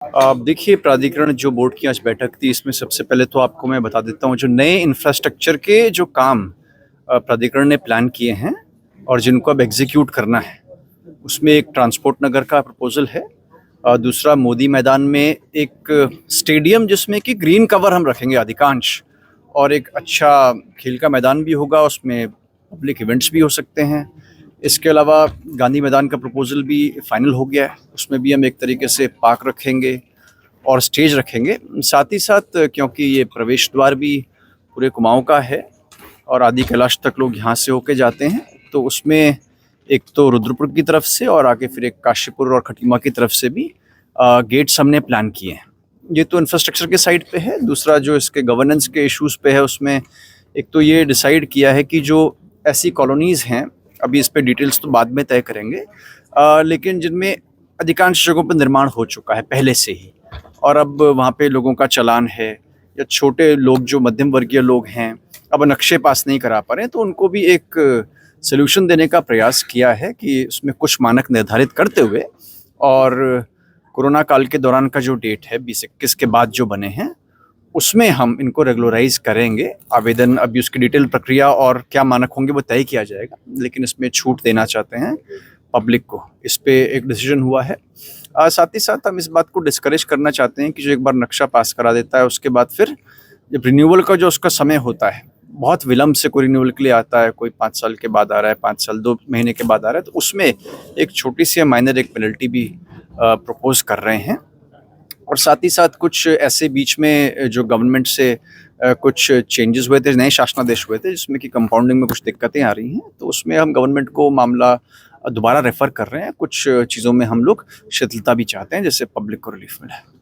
देखिए, प्राधिकरण जो बोर्ड की आज बैठक थी, इसमें सबसे पहले तो आपको मैं बता देता हूँ, जो नए इंफ्रास्ट्रक्चर के जो काम प्राधिकरण ने प्लान किए हैं और जिनको अब एग्जीक्यूट करना है, उसमें एक ट्रांसपोर्ट नगर का प्रपोजल है। दूसरा मोदी मैदान में एक स्टेडियम जिसमें कि ग्रीन कवर हम रखेंगे अधिकांश, और एक अच्छा खेल का मैदान भी होगा, उसमें पब्लिक इवेंट्स भी हो सकते हैं। इसके अलावा गांधी मैदान का प्रपोजल भी फाइनल हो गया है, उसमें भी हम एक तरीके से पार्क रखेंगे और स्टेज रखेंगे। साथ ही साथ क्योंकि ये प्रवेश द्वार भी पूरे कुमाऊं का है और आदि कैलाश तक लोग यहाँ से होके जाते हैं, तो उसमें एक तो रुद्रपुर की तरफ से और आगे फिर एक काशीपुर और खटीमा की तरफ से भी गेट्स हमने प्लान किए हैं। ये तो इंफ्रास्ट्रक्चर के साइड पे है। दूसरा जो इसके गवर्नेंस के इश्यूज पे है, उसमें एक तो ये डिसाइड किया है कि जो ऐसी कॉलोनीज़ हैं, अभी इस पे डिटेल्स तो बाद में तय करेंगे, लेकिन जिनमें अधिकांश जगहों पर निर्माण हो चुका है पहले से ही और अब वहाँ पे लोगों का चलान है, या छोटे लोग जो मध्यम वर्गीय लोग हैं अब नक्शे पास नहीं करा पा रहे हैं, तो उनको भी एक सोल्यूशन देने का प्रयास किया है कि उसमें कुछ मानक निर्धारित करते हुए, और कोरोना काल के दौरान का जो डेट है 2021 के बाद जो बने हैं, उसमें हम इनको रेगुलराइज करेंगे। आवेदन अभी उसकी डिटेल प्रक्रिया और क्या मानक होंगे वो तय किया जाएगा, लेकिन इसमें छूट देना चाहते हैं पब्लिक को। इस पे एक डिसीजन हुआ है। साथ ही साथ हम इस बात को डिस्करेज करना चाहते हैं कि जो एक बार नक्शा पास करा देता है, उसके बाद फिर जब रिन्यूअल का जो उसका समय होता है, बहुत विलम्ब से कोई रिन्यूअल के लिए आता है, कोई 5 साल के बाद आ रहा है, 5 साल 2 महीने के बाद आ रहा है, तो उसमें एक छोटी सी माइनर एक पेनल्टी भी प्रपोज कर रहे हैं। और साथ ही साथ कुछ ऐसे बीच में जो गवर्नमेंट से कुछ चेंजेस हुए थे, नए शासनादेश हुए थे, जिसमें कि कंपाउंडिंग में कुछ दिक्कतें आ रही हैं, तो उसमें हम गवर्नमेंट को मामला दोबारा रेफर कर रहे हैं। कुछ चीज़ों में हम लोग शिथिलता भी चाहते हैं, जिससे पब्लिक को रिलीफ मिले।